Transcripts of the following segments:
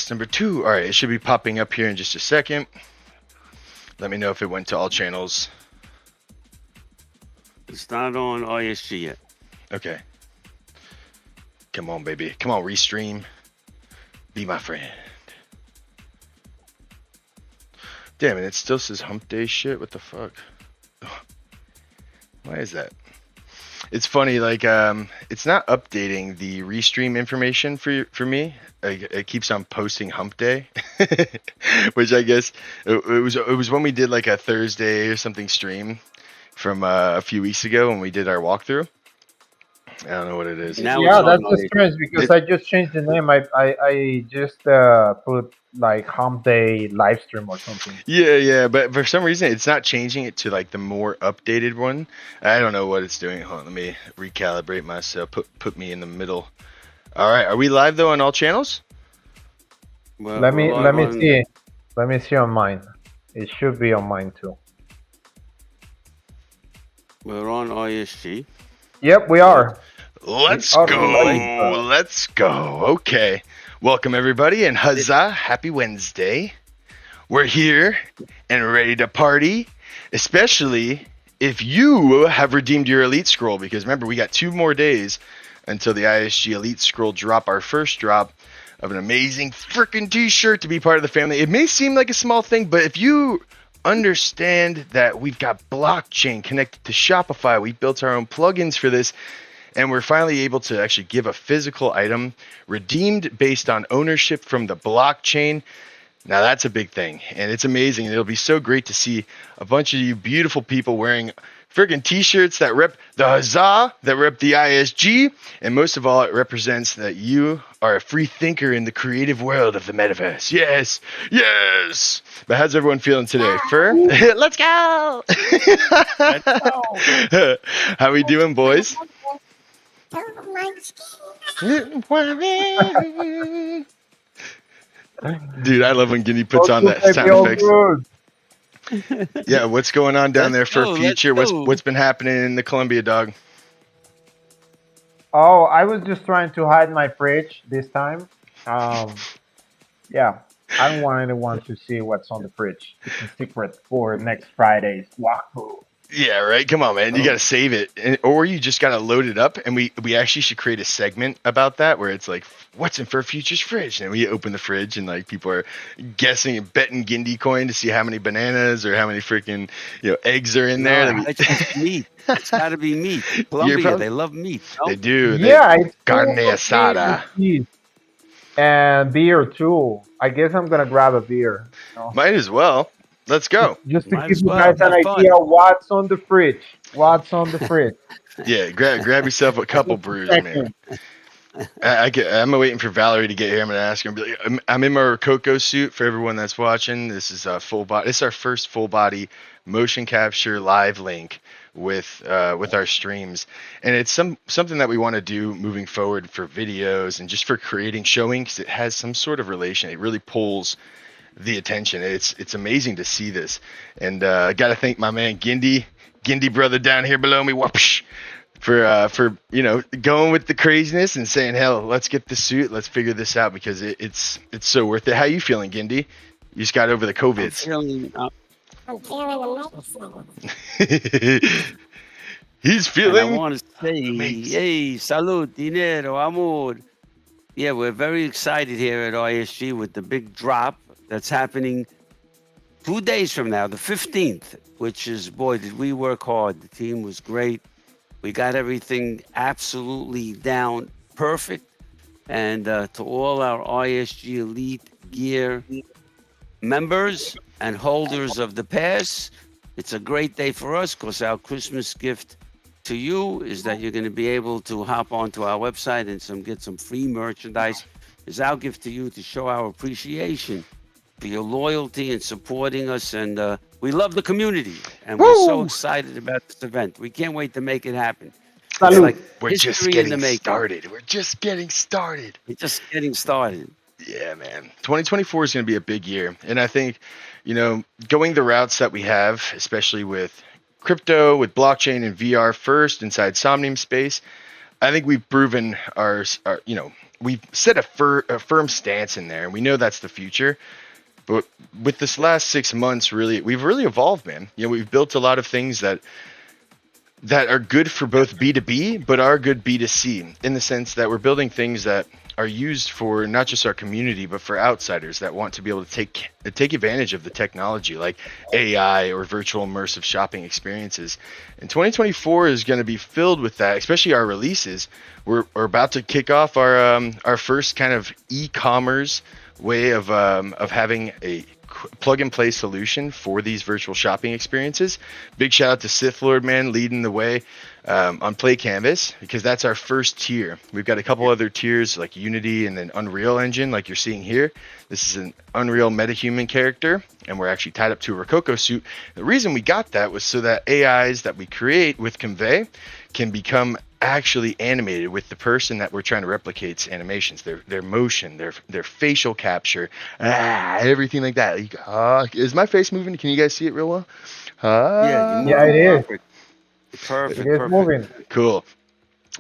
Number 2. All right, it should be popping up here in just a second. Let me know if it went to all channels. It's not on ISG yet. Okay. Come on, baby. Come on, Restream. Be my friend. Damn it, it still says Hump Day shit. What the fuck? Why is that? It's funny, like, it's not updating the Restream information for me. It keeps on posting Hump Day, which I guess it was when we did like a Thursday or something stream from a few weeks ago when we did our walkthrough. I don't know what it is. Now Yeah, it's that's on just strange because I just changed the name. I just put like Hump Day live stream or something. Yeah, but for some reason it's not changing it to like the more updated one. I don't know what it's doing. Hold on, let me recalibrate myself. Put me in the middle. All right, are we live though on all channels? Well, Let me see. Let me see on mine. It should be on mine too. We're on ISG. Yep, we are. Let's Oh, go. Let's go. Okay. Welcome everybody and huzzah, happy Wednesday. We're here and ready to party, especially if you have redeemed your Elite Scroll, because remember we got 2 more days until the ISG Elite Scroll drop, our first drop of an amazing freaking t-shirt to be part of the family. It may seem like a small thing, but if you understand that we've got blockchain connected to Shopify, we built our own plugins for this, and we're finally able to actually give a physical item redeemed based on ownership from the blockchain. Now that's a big thing, and it's amazing. It'll be so great to see a bunch of you beautiful people wearing friggin' t-shirts that rep the huzzah, that rep the ISG, and most of all, it represents that you are a free thinker in the creative world of the metaverse. Yes, yes. But how's everyone feeling today? Fur? Let's go. Let's go. How we doing, boys? Dude, I love when Guinea puts on that sound effects. Yeah, what's going on down there for future? What's been happening in the Columbia, dog? Oh, I was just trying to hide my fridge this time. Yeah, I don't want anyone to see what's on the fridge. It's a secret for next Friday's walkthrough. Yeah, right. Come on, man. You got to save it, or you just got to load it up. And we actually should create a segment about that where it's like, what's in Fur Future's fridge? And we open the fridge and like people are guessing and betting Guindy coin to see how many bananas or how many freaking eggs are in there. No, it's meat. It's got to be meat. Colombia, they love meat. No? They do. Yeah, it's carne asada and beer too. I guess I'm gonna grab a beer. Might as well. Let's go. Just to give you guys an idea of what's on the fridge. What's on the fridge? Yeah, grab yourself a couple brews, man. I'm waiting for Valerie to get here. I'm gonna ask her. I'm in my Rococo suit for everyone that's watching. This is a full body. It's our first full body motion capture live link with our streams, and it's something that we want to do moving forward for videos and just for creating showing, because it has some sort of relation. It really pulls the attention. It's amazing to see this, and I got to thank my man Guindy brother down here below me, whoopsh, for going with the craziness and saying, hell, let's get the suit, let's figure this out, because it's so worth it. How you feeling, Guindy? You just got over the COVIDs. I'm feeling amazing. He's feeling. And I want to say, hey, salud, dinero, amor. Yeah, we're very excited here at ISG with the big drop that's happening 2 days from now, the 15th, which is, boy, did we work hard. The team was great. We got everything absolutely down perfect. And to all our ISG Elite Gear members and holders of the pass, it's a great day for us, because our Christmas gift to you is that you're going to be able to hop onto our website and get some free merchandise. It's our gift to you to show our appreciation for your loyalty and supporting us, and we love the community, and we're so excited about this event. We can't wait to make it happen. Like we're just getting started. We're just getting started. We're just getting started. Yeah, man. 2024 is going to be a big year, and I think, going the routes that we have, especially with crypto, with blockchain and VR first inside Somnium space, I think we've proven our we've set a firm stance in there, and we know that's the future. But with this last 6 months, we've really evolved, man. We've built a lot of things that are good for both B2B, but are good B2C, in the sense that we're building things that are used for not just our community, but for outsiders that want to be able to take advantage of the technology, like AI or virtual immersive shopping experiences. And 2024 is going to be filled with that, especially our releases. We're about to kick off our first kind of e-commerce way of having a plug and play solution for these virtual shopping experiences. Big shout out to Sith Lord, man, leading the way on Play Canvas, because that's our first tier. We've got a couple other tiers like Unity and then Unreal Engine, like you're seeing here. This is an Unreal MetaHuman character, and we're actually tied up to a Rococo suit. The reason we got that was so that AIs that we create with Convey can become actually animated with the person that we're trying to replicate's animations, their motion, their facial capture, everything like that. Is my face moving? Can you guys see it real well? Yeah, it is. Perfect. It is moving. Cool.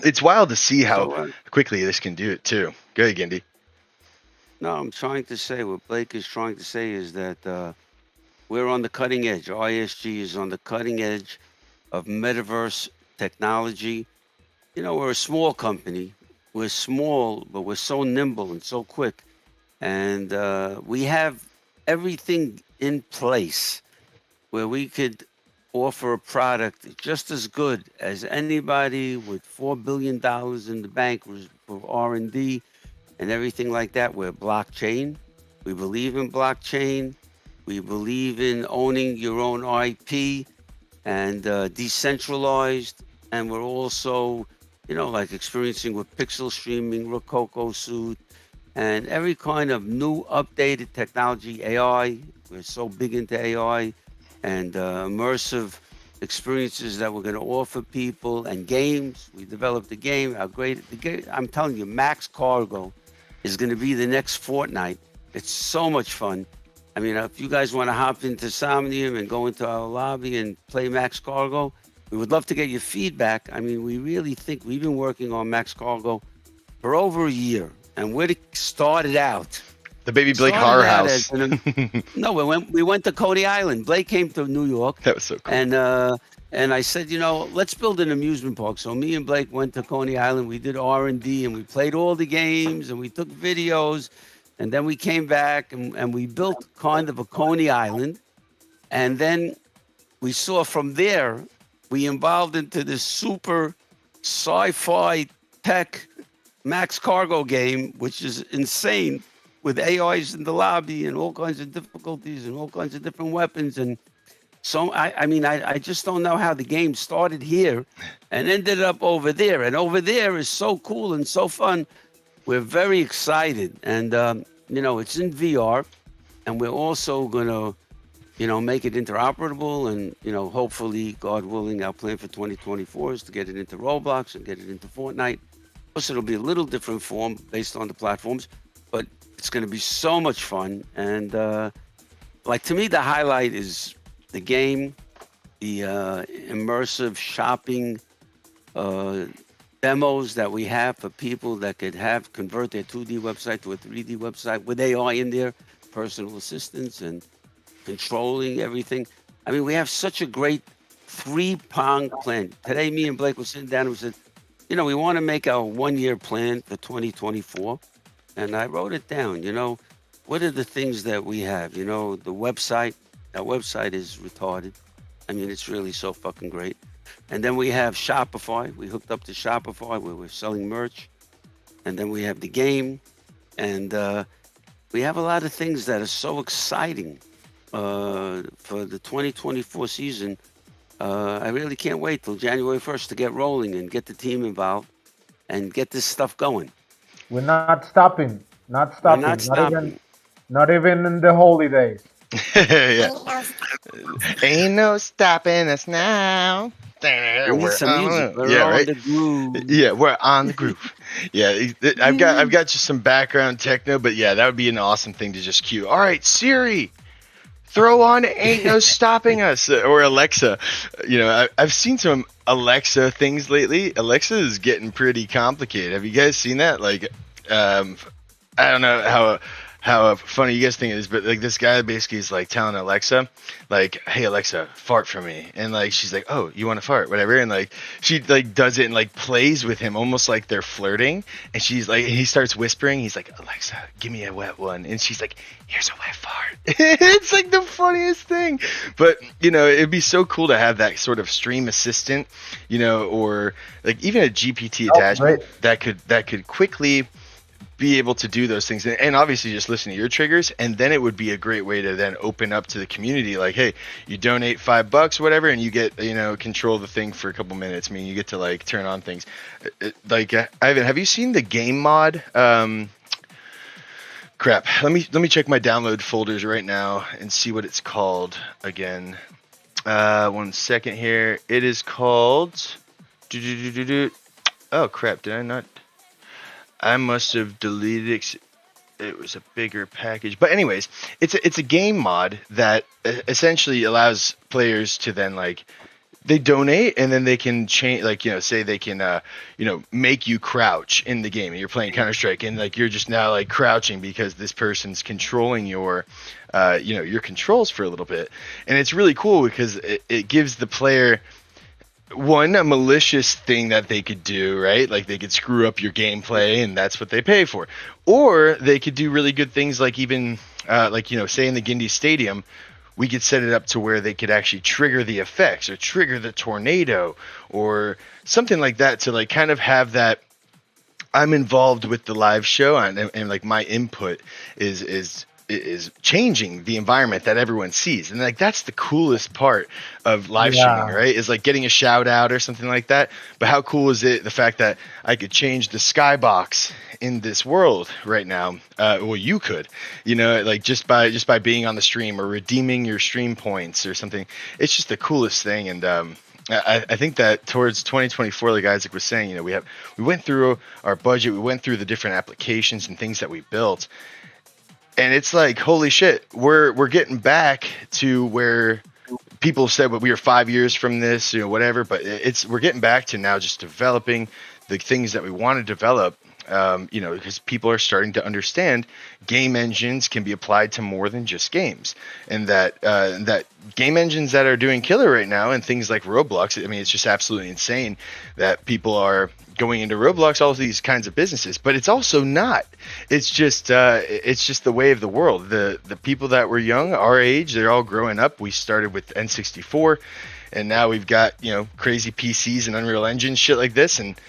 It's wild to see how quickly this can do it too. Go ahead, Gindy. No, I'm trying to say, what Blake is trying to say is that we're on the cutting edge. ISG is on the cutting edge of metaverse technology. We're a small company. We're small, but we're so nimble and so quick. And we have everything in place where we could offer a product just as good as anybody with $4 billion in the bank for R&D and everything like that. We're blockchain. We believe in blockchain. We believe in owning your own IP and decentralized. And we're also, like experiencing with pixel streaming, Rococo suit, and every kind of new updated technology, AI. We're so big into AI and immersive experiences that we're going to offer people, and games. We developed a game. I'm telling you, Max Cargo is going to be the next Fortnite. It's so much fun. I mean, if you guys want to hop into Somnium and go into our lobby and play Max Cargo, we would love to get your feedback. I mean, we really think we've been working on Max Cargo for over a year, and where it started out. The Baby Blake Horror House. No, we went to Coney Island. Blake came to New York. That was so cool. And I said, let's build an amusement park. So me and Blake went to Coney Island. We did R&D, and we played all the games, and we took videos. And then we came back, and we built kind of a Coney Island. And then we saw from there, we evolved into this super sci-fi tech Max Cargo game, which is insane, with AIs in the lobby and all kinds of difficulties and all kinds of different weapons. And so, I just don't know how the game started here and ended up over there. And over there is so cool and so fun. We're very excited. And, it's in VR. And we're also going to, make it interoperable. And, hopefully, God willing, our plan for 2024 is to get it into Roblox and get it into Fortnite. Of course, it'll be a little different form based on the platforms, but it's going to be so much fun. And to me, the highlight is the game, the immersive shopping demos that we have for people that could convert their 2D website to a 3D website with AI in there, personal assistance and controlling everything. I mean, we have such a great three-pronged plan. Today, me and Blake were sitting down and we said, we want to make our one-year plan for 2024. And I wrote it down, what are the things that we have? The website, our website is retarded. I mean, it's really so fucking great. And then we have Shopify. We hooked up to Shopify where we're selling merch. And then we have the game. And we have a lot of things that are so exciting for the 2024 season. I really can't wait till January 1st to get rolling and get the team involved and get this stuff going. We're not stopping. Not even in the holidays. Yeah. Ain't no stopping us now. We need some music. We're on the groove. Yeah, we're on the groove. Yeah, I've got just some background techno, but yeah, that would be an awesome thing to just cue. All right, Siri, throw on Ain't No Stopping Us, or Alexa. I've seen some Alexa things lately. Alexa is getting pretty complicated. Have you guys seen that? Like, I don't know how funny you guys think it is, but like this guy basically is like telling Alexa, like, "Hey Alexa, fart for me," and like she's like, "Oh, you want to fart, whatever," and like she like does it and like plays with him almost like they're flirting, and she's like, he starts whispering, he's like, "Alexa, give me a wet one," and she's like, "Here's a wet fart." It's like the funniest thing, but you know, it'd be so cool to have that sort of stream assistant, you know, or like even a GPT attachment that could quickly be able to do those things, and obviously just listen to your triggers, and then it would be a great way to then open up to the community, like, hey, you donate $5 whatever, and you get, you know, control the thing for a couple minutes. I mean, you get to like turn on things. Like Ivan, have you seen the game mod? Crap, let me check my download folders right now and see what it's called again. 1 second here. It is called oh crap, did I not? I must have deleted it. It was a bigger package. But anyways, it's a game mod that essentially allows players to then like, they donate and then they can change, like, you know, say they can, you know, make you crouch in the game, and you're playing Counter-Strike, and like you're just now like crouching because this person's controlling your, you know, your controls for a little bit. And it's really cool because it gives the player a malicious thing that they could do, right? Like they could screw up your gameplay, and that's what they pay for. Or they could do really good things, like even like, you know, say in the Guindy Stadium, we could set it up to where they could actually trigger the effects or trigger the tornado or something like that, to like kind of have that I'm involved with the live show, and like my input is changing the environment that everyone sees. And like that's the coolest part of live streaming, right? Is like getting a shout out or something like that. But how cool is it, the fact that I could change the skybox in this world right now? Well, you could, you know, like just by being on the stream or redeeming your stream points or something. It's just the coolest thing. And I think that towards 2024, like Isaac was saying, you know, we went through our budget, we went through the different applications and things that we built. And it's like, holy shit, we're getting back to where people said, well, we are 5 years from this, you know, whatever. But we're getting back to now just developing the things that we want to develop, you know, because people are starting to understand game engines can be applied to more than just games, and that game engines that are doing killer right now and things like Roblox. I mean, it's just absolutely insane that people are going into Roblox, all of these kinds of businesses, but it's also not. It's just the way of the world. The people that were young, our age, they're all growing up. We started with N64, and now we've got, you know, crazy PCs and Unreal Engine shit like this, and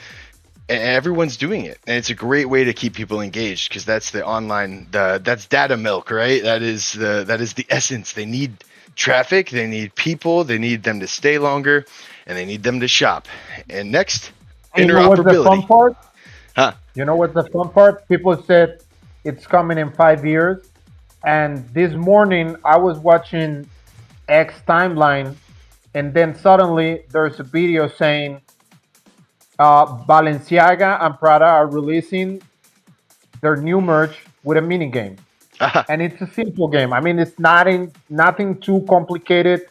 everyone's doing it. And it's a great way to keep people engaged, because that's the online, that's data milk, right? That is the essence. They need traffic, they need people, they need them to stay longer, and they need them to shop. And next, interoperability. You know what's the fun part? Huh? You know what's the fun part? People said it's coming in 5 years. And this morning I was watching X timeline, and then suddenly there's a video saying Balenciaga and Prada are releasing their new merch with a mini game. And it's a simple game. I mean, it's nothing too complicated.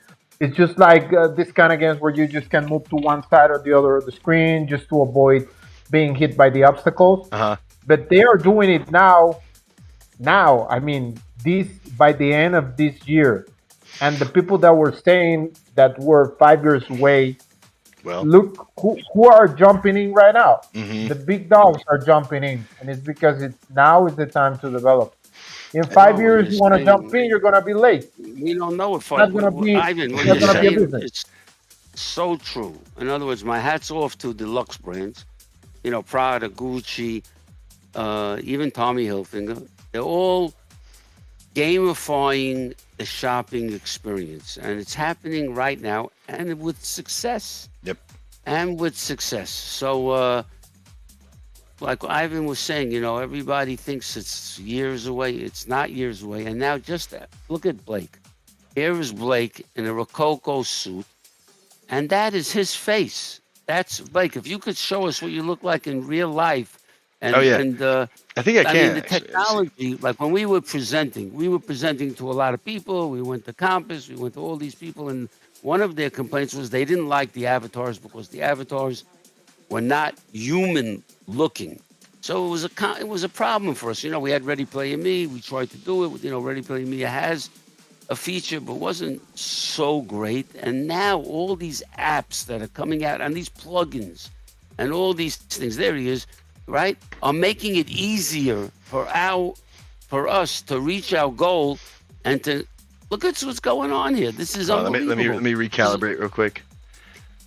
It's just like this kind of games where you just can move to one side or the other of the screen just to avoid being hit by the obstacles. But they are doing it now. I mean, this by the end of this year. And the people that were saying that were 5 years away, well, look who are jumping in right now. Mm-hmm. The big dogs are jumping in, and it's because now is the time to develop. In 5 years, you want to jump in, you're going to be late. We don't know if Ivan, what you're saying is so true. In other words, my hat's off to deluxe brands. You know, Prada, Gucci, even Tommy Hilfiger. They're all gamifying the shopping experience, and it's happening right now, and with success. Yep. And with success. So, like Ivan was saying, you know, everybody thinks it's years away. It's not years away. And now just look at Blake. Here is Blake in a Rococo suit, and that is his face. That's Blake. If you could show us what you look like in real life. And, I think I can. Mean, the technology, like when we were presenting to a lot of people. We went to Compass, we went to all these people, and one of their complaints was they didn't like the avatars because the avatars were not human looking. So it was a problem for us. We had Ready Player Me. We tried to do it. Ready Player Me has a feature, but wasn't so great. And now all these apps that are coming out and these plugins and all these things, there he is, right, are making it easier for us to reach our goal and to look at what's going on here. This is unbelievable. Let me recalibrate real quick.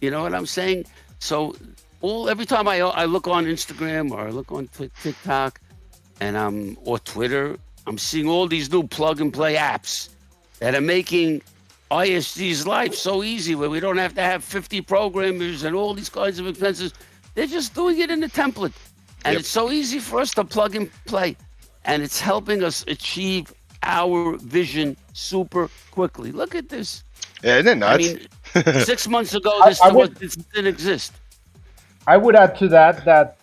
You know what I'm saying? So every time I look on Instagram or I look on TikTok or Twitter, I'm seeing all these new plug and play apps that are making ISG's life so easy, where we don't have to have 50 programmers and all these kinds of expenses. They're just doing it in a template. And It's so easy for us to plug and play. And it's helping us achieve our vision super quickly. Look at this. Yeah, isn't it nuts? I mean, 6 months ago, this didn't exist. I would add to that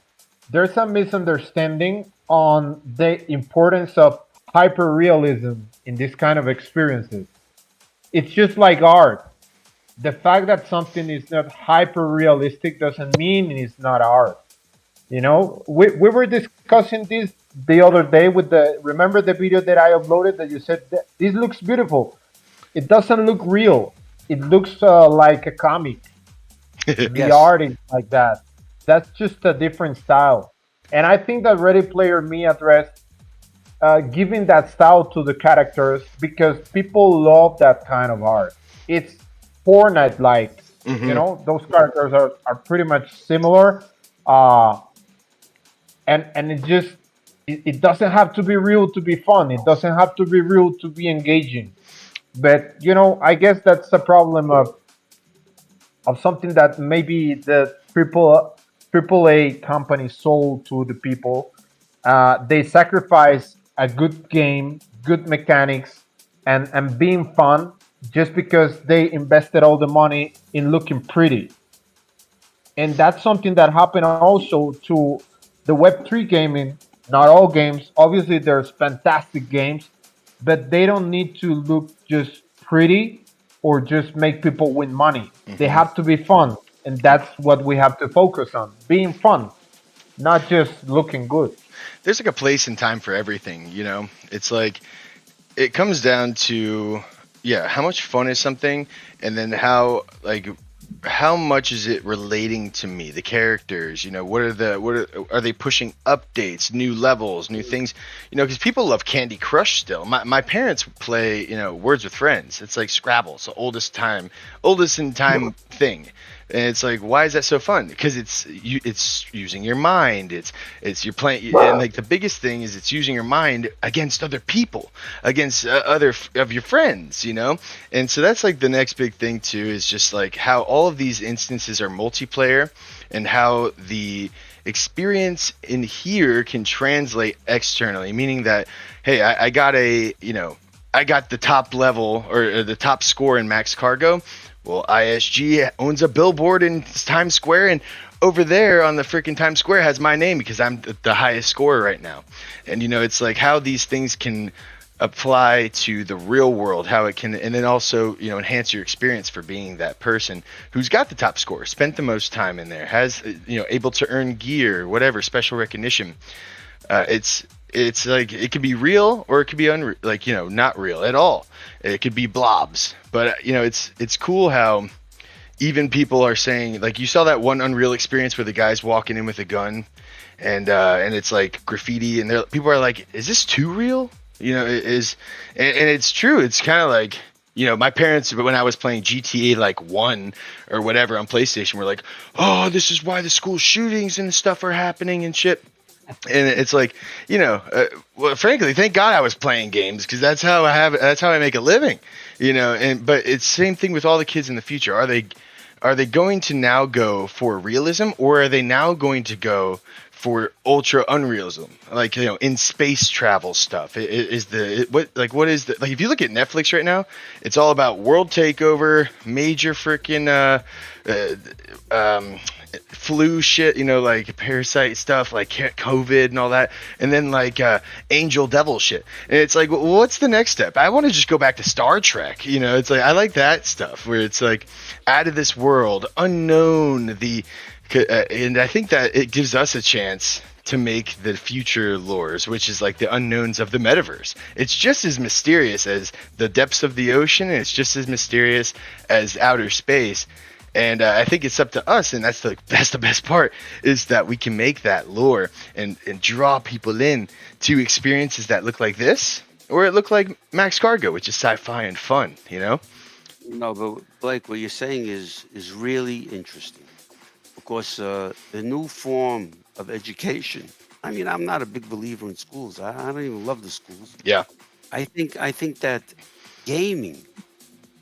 there's a misunderstanding on the importance of hyperrealism in this kind of experiences. It's just like art. The fact that something is not hyper-realistic doesn't mean it's not art. We were discussing this the other day remember the video that I uploaded that you said, this looks beautiful. It doesn't look real. It looks like a comic. The art is like that. That's just a different style. And I think that Ready Player Me addressed giving that style to the characters because people love that kind of art. It's Fortnite-like. Mm-hmm. Those characters are pretty much similar. And it doesn't have to be real to be fun. It doesn't have to be real to be engaging. But I guess that's the problem of something that maybe the AAA company sold to the people. They sacrifice a good game, good mechanics, and being fun just because they invested all the money in looking pretty. And that's something that happened also to the Web3 gaming. Not all games. Obviously, there's fantastic games, but they don't need to look just pretty or just make people win money. Mm-hmm. They have to be fun. And that's what we have to focus on, being fun, not just looking good. There's like a place and time for everything, It's like it comes down to how much fun is something, and then how much is it relating to me, the characters, are they pushing updates, new levels, new things, because people love Candy Crush still. My parents play, Words with Friends. It's like Scrabble, so oldest in time thing. And it's like, why is that so fun? Because it's using your mind. It's you're playing, and like the biggest thing is it's using your mind against other people, against other of your friends, And so that's like the next big thing too, is just like how all of these instances are multiplayer, and how the experience in here can translate externally. Meaning that, hey, I got the top level or the top score in Max Cargo. Well, ISG owns a billboard in Times Square, and over there on the freaking Times Square has my name because I'm the highest scorer right now. And, it's like how these things can apply to the real world, how it can, and then also, enhance your experience for being that person who's got the top score, spent the most time in there, has, able to earn gear, whatever, special recognition. It's like it could be real or it could be not real at all. It could be blobs, but it's cool how even people are saying, like, you saw that one Unreal experience where the guy's walking in with a gun and it's like graffiti, and people are like, is this too real? And it's true. It's kind of like, my parents, when I was playing GTA like 1 or whatever on PlayStation, were like, oh, this is why the school shootings and stuff are happening and shit. And it's like, well, frankly, thank God I was playing games, because that's how I make a living, but it's same thing with all the kids in the future. Are they going to now go for realism, or are they now going to go for ultra unrealism, like, in space travel stuff? What is if you look at Netflix right now, it's all about world takeover, major freaking flu shit, like parasite stuff, like COVID and all that, and then like angel devil shit. And it's like, well, what's the next step? I want to just go back to Star Trek. It's like, I like that stuff where it's like out of this world, unknown, and I think that it gives us a chance to make the future lores, which is like the unknowns of the metaverse. It's just as mysterious as the depths of the ocean, and it's just as mysterious as outer space. And I think it's up to us, and that's the best part, is that we can make that lore and draw people in to experiences that look like this, or it look like Max Cargo, which is sci-fi and fun, you know? No, but Blake, what you're saying is really interesting. Because the new form of education, I mean, I'm not a big believer in schools. I don't even love the schools. Yeah. I think that gaming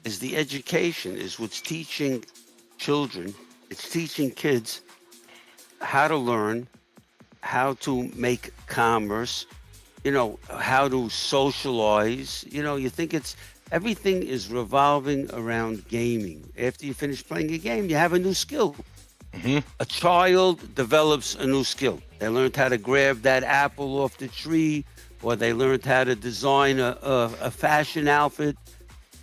is the education, is what's teaching children, it's teaching kids how to learn, how to make commerce, how to socialize. You think everything is revolving around gaming. After you finish playing a game, you have a new skill. Mm-hmm. A child develops a new skill. They learned how to grab that apple off the tree, or they learned how to design a fashion outfit.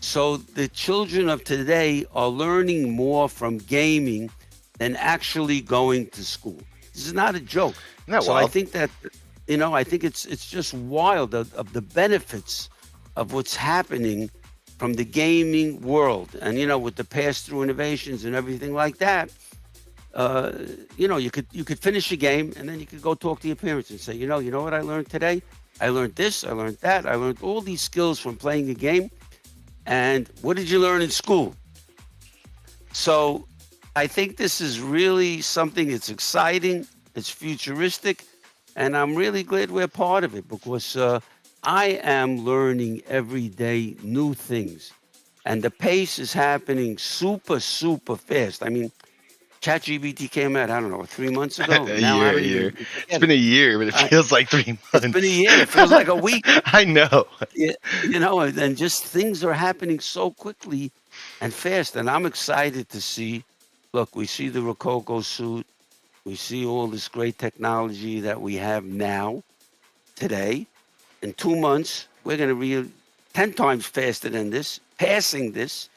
So the children of today are learning more from gaming than actually going to school. This is not a joke. So I think that, I think it's just wild of the benefits of what's happening from the gaming world. And, with the pass-through innovations and everything like that, you could finish a game, and then you could go talk to your parents and say, you know what I learned today? I learned this, I learned that, I learned all these skills from playing a game. And what did you learn in school? So I think this is really something that's exciting, it's futuristic, and I'm really glad we're part of it, because I am learning every day new things. And the pace is happening super, super fast. I mean, ChatGPT came out, I don't know, 3 months ago. a year. It's been a year, but it feels like 3 months. It's been a year. It feels like a week. I know. Yeah, and just things are happening so quickly and fast. And I'm excited to see, look, we see the Rococo suit. We see all this great technology that we have now, today. In 2 months, we're going to be 10 times faster than this, passing this.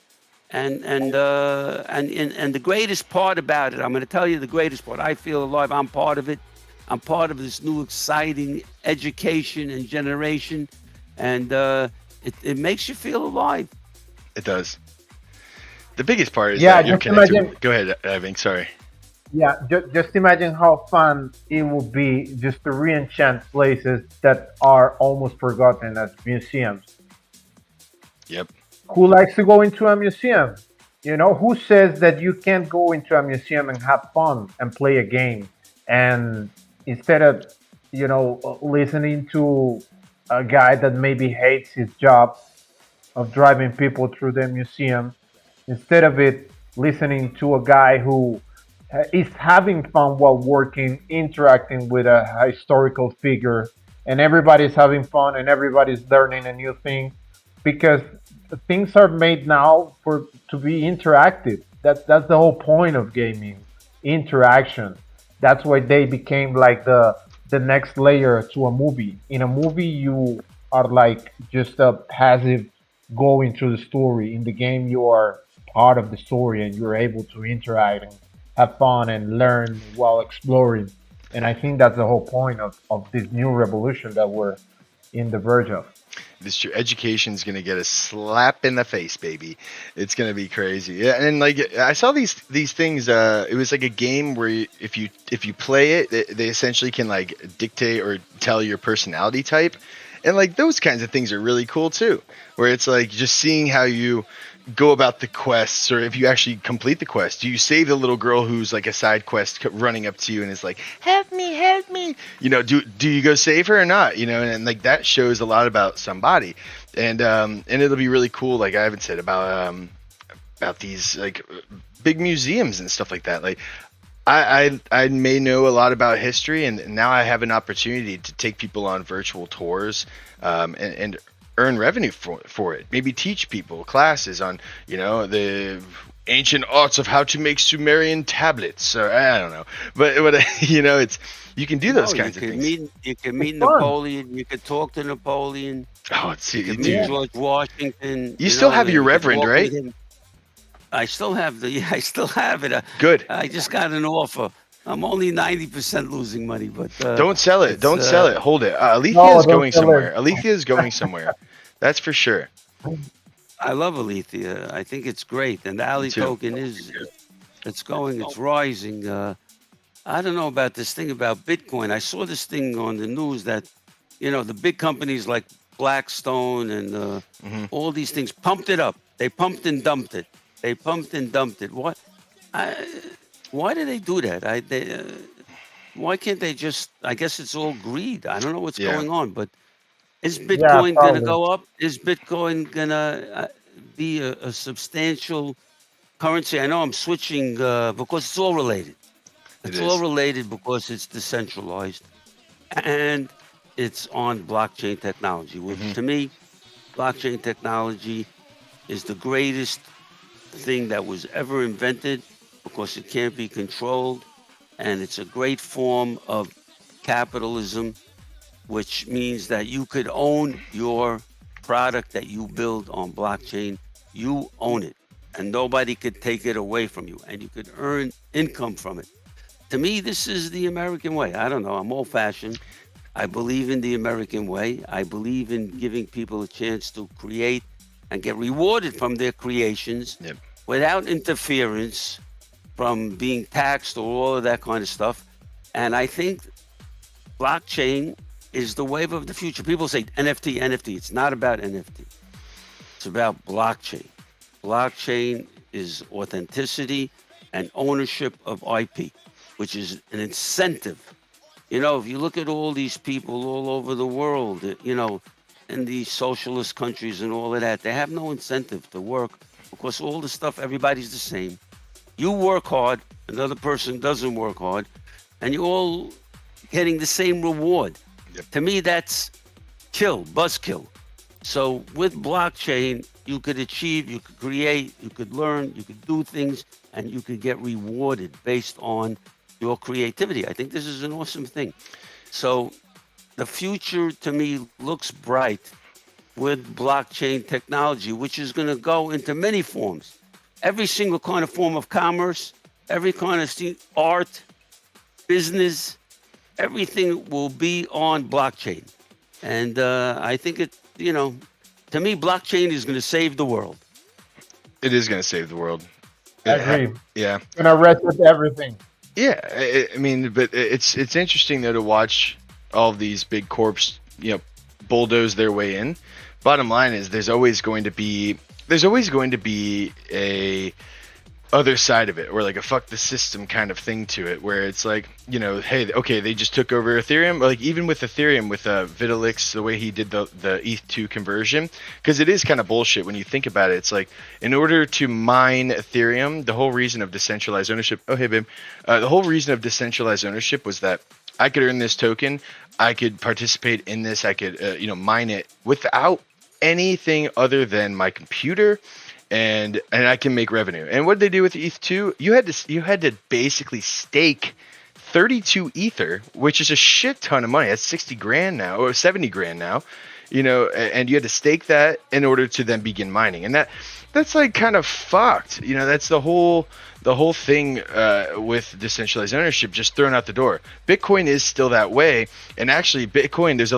And the greatest part about it, I'm going to tell you the greatest part. I feel alive. I'm part of it. I'm part of this new exciting education and generation, and it makes you feel alive. It does. The biggest part is that you're connected. Go ahead, Ivan. Sorry. Yeah, just imagine how fun it would be just to re-enchant places that are almost forgotten as museums. Yep. Who likes to go into a museum? Who says that you can't go into a museum and have fun and play a game? And instead of, listening to a guy that maybe hates his job of driving people through the museum, instead of it, listening to a guy who is having fun while working, interacting with a historical figure, and everybody's having fun and everybody's learning a new thing, because things are made now to be interactive. That's the whole point of gaming, interaction. That's why they became like the next layer to a movie. In a movie, you are like just a passive going through the story. In the game, you are part of the story, and you're able to interact and have fun and learn while exploring. And I think that's the whole point of this new revolution that we're in the verge of. This education is going to get a slap in the face, baby. It's going to be crazy. Yeah, and like I saw these things. It was like a game where if you play it, they essentially can like dictate or tell your personality type, and like those kinds of things are really cool too. Where it's like just seeing how you go about the quests, or if you actually complete the quest. Do you save the little girl who's like a side quest running up to you and is like, help me, do you go save her or not, and like that shows a lot about somebody, and it'll be really cool, like Ivan said, about these like big museums and stuff like that. Like I may know a lot about history, and now I have an opportunity to take people on virtual tours, and earn revenue for it. Maybe teach people classes on, the ancient arts of how to make Sumerian tablets. Or I don't know, but it's you can do those kinds of things. You can meet Napoleon. You can talk to Napoleon. Oh, you can meet George Washington. You still have your reverend, right? I still have I still have it. Good. I just got an offer I'm only 90% losing money, but Don't sell it. Don't sell it. Hold it. Alethea No, is don't going sell somewhere. it. Alethea is going somewhere. That's for sure. I love Alethea. I think it's great, and the Me Ali too. token it's rising. I don't know about this thing about Bitcoin. I saw this thing on the news that, the big companies like Blackstone and Hmm. all these things pumped it up. They pumped and dumped it. They pumped and dumped it. What? I, why do they do that? Why can't they just? I guess it's all greed. I don't know what's Yeah. going on, but is Yeah, Bitcoin going to probably. go up? Is Bitcoin going to be a substantial currency? I know I'm switching because it's all related. It It's all is. related because it's decentralized and it's on blockchain technology, which Hmm. to me, blockchain technology is the greatest thing that was ever invented because it can't be controlled. And it's a great form of capitalism, which means that you could own your product that you build on blockchain. You own it, and nobody could take it away from you, and you could earn income from it. To me, this is the American way. I don't know. I'm old fashioned. I believe in the American way. I believe in giving people a chance to create and get rewarded from their creations Yep. without interference from being taxed or all of that kind of stuff. And I think blockchain is the wave of the future. People say NFT, NFT. It's not about NFT. It's about blockchain. Blockchain is authenticity and ownership of IP, which is an incentive. If you look at all these people all over the world, in these socialist countries and all of that, they have no incentive to work because all the stuff, everybody's the same. You work hard, another person doesn't work hard, and you're all getting the same reward. Yep. To me, that's buzzkill. So with blockchain, you could achieve, you could create, you could learn, you could do things, and you could get rewarded based on your creativity. I think this is an awesome thing. So the future to me looks bright with blockchain technology, which is going to go into many forms. Every single kind of form of commerce, every kind of art, business, everything will be on blockchain. And I think to me, blockchain is going to save the world. It is going to save the world. Agreed. Yeah. Gonna reset everything. Yeah. I mean, but it's interesting though to watch all of these big corps, bulldoze their way in. Bottom line is there's always going to be a other side of it, or like a fuck the system kind of thing to it, where it's like, hey, okay, they just took over Ethereum. Like even with Ethereum, with Vitalik, the way he did the ETH2 conversion, because it is kind of bullshit when you think about it. It's like, in order to mine Ethereum, the whole reason of decentralized ownership. Oh hey babe, the whole reason of decentralized ownership was that I could earn this token, I could participate in this, I could mine it without anything other than my computer. And I can make revenue. And what did they do with ETH2? You had to basically stake 32 Ether, which is a shit ton of money. That's 60 grand now, or 70 grand now. And you had to stake that in order to then begin mining. And that's like kind of fucked. That's the whole thing with decentralized ownership just thrown out the door. Bitcoin is still that way, and actually Bitcoin, there's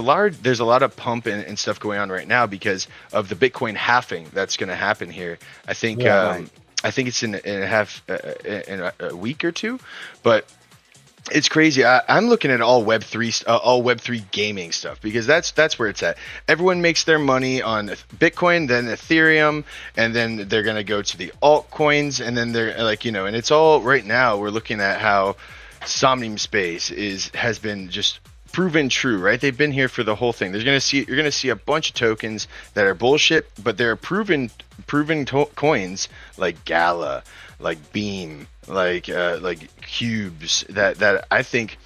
a lot of pump and stuff going on right now because of the Bitcoin halving that's going to happen here. I think Right. I think it's in a week or two, but it's crazy. I'm looking at all Web3 gaming stuff because that's where it's at. Everyone makes their money on Bitcoin, then Ethereum, and then they're gonna go to the altcoins, and then they're like, and it's all right now. We're looking at how Somnium Space has been just proven true, right? They've been here for the whole thing. You're gonna see a bunch of tokens that are bullshit, but they're proven coins like Gala, like Beam, like Cubes. That I think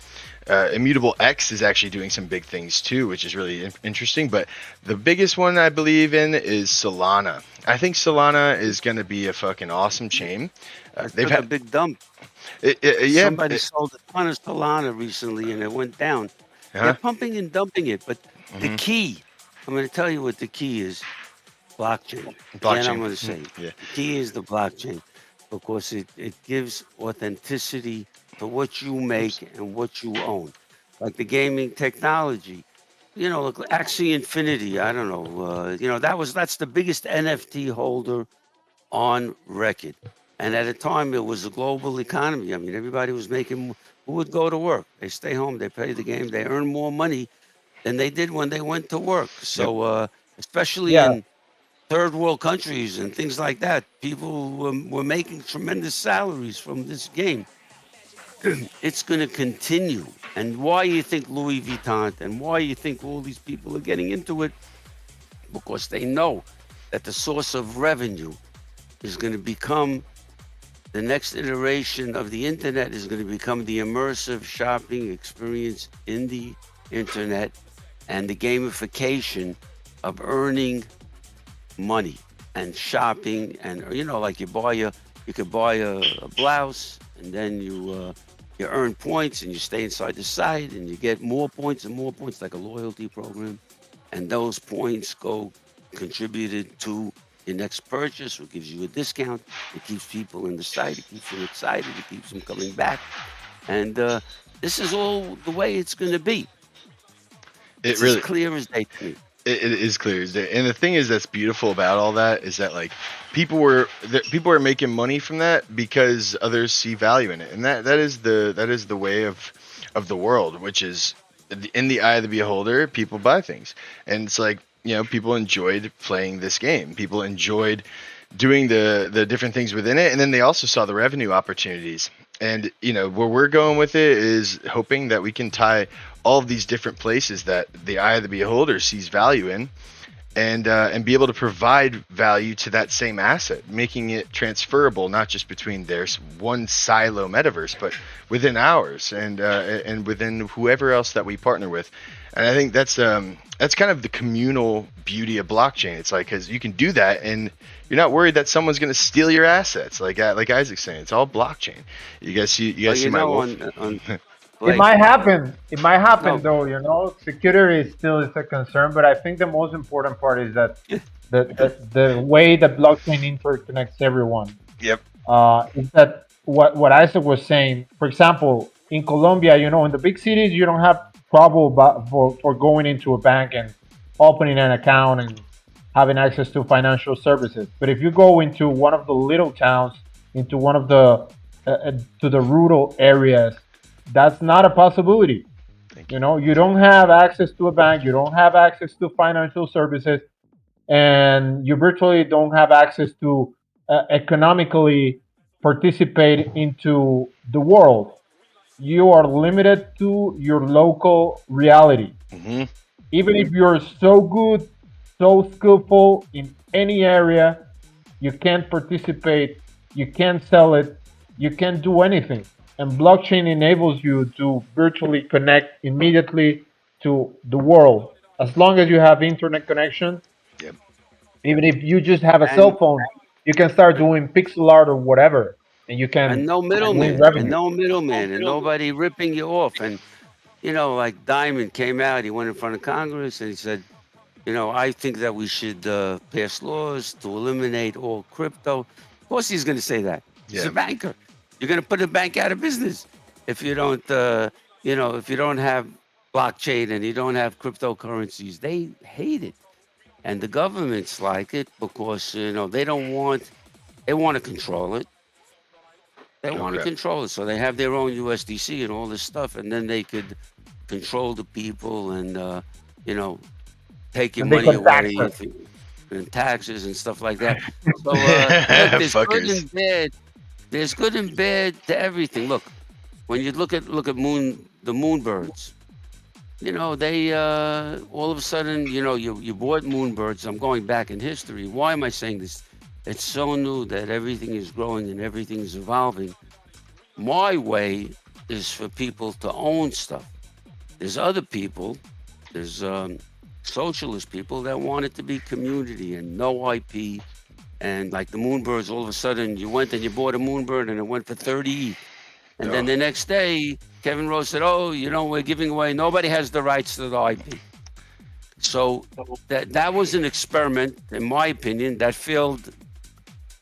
Immutable X is actually doing some big things too, which is really interesting. But the biggest one I believe in is Solana. I think Solana is going to be a fucking awesome chain. They've had a big dump. Yeah, Somebody sold a ton of Solana recently, and it went down. They're pumping and dumping it, but the key, I'm going to tell you what the key is: blockchain. Again, I'm going to say, the key is the blockchain. because it gives authenticity to what you make and what you own. Like the gaming technology, look, Axie Infinity, I don't know, that's the biggest NFT holder on record. And at a time, it was a global economy. I mean, everybody was making, who would go to work? They stay home, they play the game, they earn more money than they did when they went to work. So, especially Yeah, in third world countries and things like that, people were making tremendous salaries from this game. It's going to continue. And why you think Louis Vuitton and why you think all these people are getting into it? Because they know that the source of revenue is going to become the next iteration of the internet is going to become the immersive shopping experience in the internet and the gamification of earning money and shopping. And like you could buy a blouse, and then you earn points and you stay inside the site and you get more points and more points, like a loyalty program. And those points go contributed to your next purchase, or gives you a discount. It keeps people in the site. It keeps them excited. It keeps them coming back. And this is all the way it's going to be. It's as clear as day to me. It is clear as day. And the thing is that's beautiful about all that is that like people were making money from that because others see value in it, and that is the way of the world, which is in the eye of the beholder. People buy things, and it's like, people enjoyed playing this game. People enjoyed doing the different things within it, and then they also saw the revenue opportunities. And where we're going with it is hoping that we can tie all of these different places that the eye of the beholder sees value in, and be able to provide value to that same asset, making it transferable not just between their one silo metaverse, but within ours and within whoever else that we partner with. And I think that's kind of the communal beauty of blockchain. It's like, because you can do that and you're not worried that someone's going to steal your assets. Like Isaac's saying, it's all blockchain. You guys see my wolf? It might happen. It might happen though. Security is a concern, but I think the most important part is that the way that blockchain interconnects everyone. Yep. Is that what Isaac was saying? For example, in Colombia, in the big cities, you don't have trouble for going into a bank and opening an account and having access to financial services. But if you go into one of the little towns, into one of the to the rural areas, that's not a possibility. You don't have access to a bank, you don't have access to financial services, and you virtually don't have access to economically participate into the world. You are limited to your local reality. Mm-hmm. Even if you're so good, so skillful in any area, you can't participate, you can't sell it, you can't do anything. And blockchain enables you to virtually connect immediately to the world. As long as you have internet connection, yep. Even if you just have a cell phone, you can start doing pixel art or whatever. And you can, and no middleman, and nobody ripping you off. And like Diamond came out, he went in front of Congress and he said, I think that we should pass laws to eliminate all crypto. Of course, he's going to say that. He's a banker. You're going to put a bank out of business if you don't, if you don't have blockchain and you don't have cryptocurrencies. They hate it, and the governments like it because they want to control it. They want to control it, so they have their own USDC and all this stuff, and then they could control the people and take your money away and taxes and stuff like that. So there's good and bad. There's good and bad to everything. Look, when you look at the moonbirds, they all of a sudden, you bought moonbirds. I'm going back in history. Why am I saying this? It's so new that everything is growing and everything is evolving. My way is for people to own stuff. There's other people, there's socialist people that want it to be community and no IP. And like the moonbirds, all of a sudden you went and you bought a moonbird and it went for 30 ETH. And then the next day, Kevin Rose said, we're giving away, nobody has the rights to the IP. So that was an experiment, in my opinion, that failed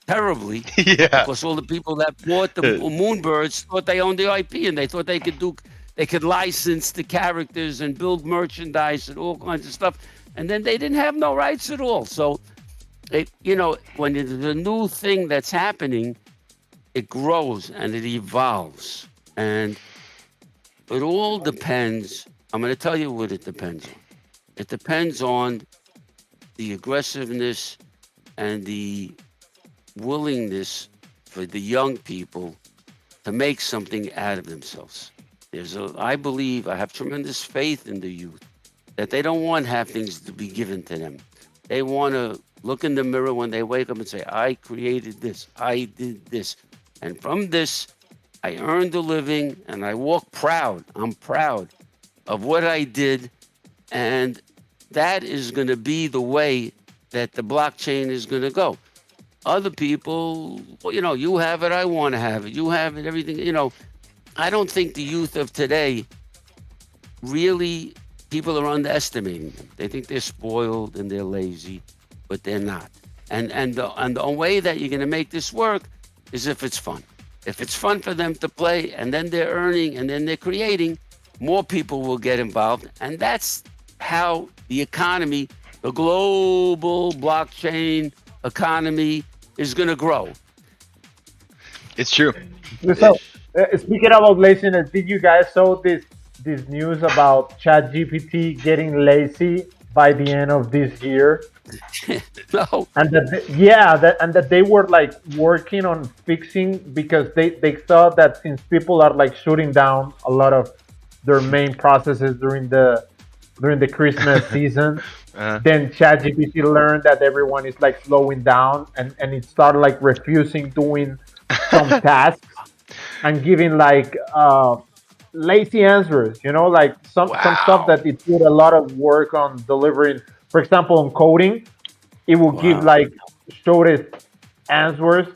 terribly. Yeah. Because all the people that bought the Moonbirds thought they owned the IP, and they thought they could license the characters and build merchandise and all kinds of stuff, and then they didn't have no rights at all. So, when it's a new thing that's happening, it grows and it evolves, and it all depends. I'm going to tell you what it depends on. It depends on the aggressiveness and the willingness for the young people to make something out of themselves. I have tremendous faith in the youth that they don't want to have things to be given to them. They want to look in the mirror when they wake up and say, I created this, I did this. And from this, I earned a living and I walk proud. I'm proud of what I did. And that is going to be the way that the blockchain is going to go. Other people, you have it, I want to have it. You have it, everything. I don't think the youth of today really, people are underestimating them. They think they're spoiled and they're lazy, but they're not. And the way that you're going to make this work is if it's fun. If it's fun for them to play, and then they're earning, and then they're creating, more people will get involved. And that's how the economy, the global blockchain economy, is going to grow. It's true. So, speaking about laziness, did you guys saw this news about ChatGPT getting lazy by the end of this year? No. And that they were like working on fixing, because they thought that since people are like shutting down a lot of their main processes during the Christmas season, then ChatGPT learned that everyone is like slowing down, and it started like refusing doing some tasks and giving like lazy answers, like some stuff that it put a lot of work on delivering. For example, on coding, it will give like shortest answers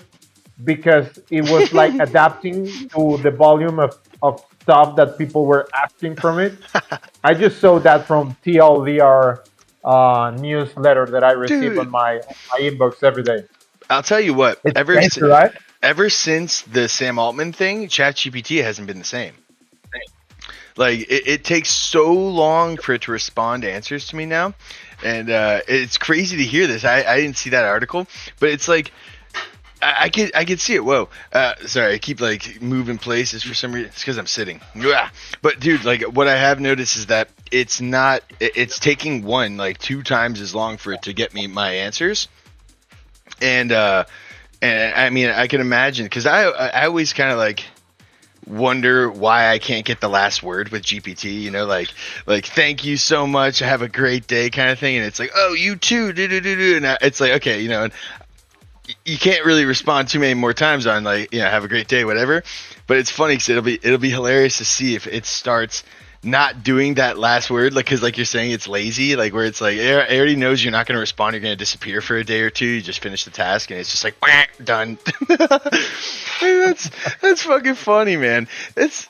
because it was like adapting to the volume of stuff that people were asking from it. I just saw that from TLDR newsletter that I receive on my inbox every day. I'll tell you what, It's crazy, right? Ever since the Sam Altman thing, ChatGPT hasn't been the same. Like, it takes so long for it to respond to answers to me now. And it's crazy to hear this. I didn't see that article, but it's like, I could see it. Whoa. Sorry, I keep like moving places for some reason. It's because I'm sitting. But dude, like, what I have noticed is that it's taking like 2 times as long for it to get me my answers. And I mean, I can imagine, because I always kind of like wonder why I can't get the last word with GPT, like thank you so much, have a great day kind of thing. And it's like, oh, you too, and it's like, okay, and you can't really respond too many more times on like, have a great day, whatever. But it's funny because it'll be hilarious to see if it starts not doing that last word, like, because like you're saying, it's lazy, like where it's like it already knows you're not going to respond, you're going to disappear for a day or two, you just finish the task, and it's just like done. That's fucking funny, man. It's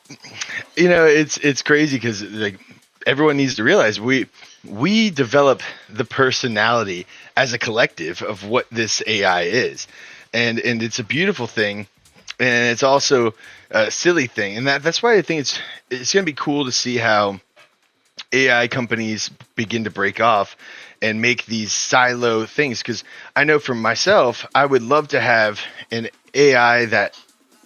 it's crazy because like everyone needs to realize we develop the personality as a collective of what this AI is, and it's a beautiful thing, and it's also a silly thing, and that's why I think it's going to be cool to see how AI companies begin to break off and make these silo things. Because I know for myself, I would love to have an AI that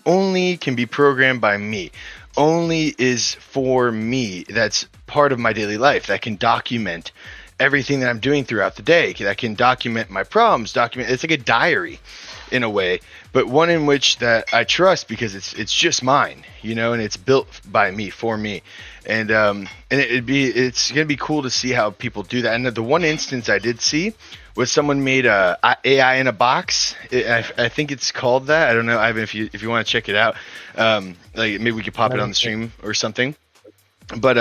only can be programmed by me, only is for me, that's part of my daily life, that can document everything that I'm doing throughout the day, that can document my problems, it's like a diary in a way, but one in which that I trust because it's just mine, and it's built by me, for me. And it's going to be cool to see how people do that. And the one instance I did see was someone made a AI in a box. I think it's called that. I don't know, Ivan, if you want to check it out, like maybe we could pop it on the stream or something. But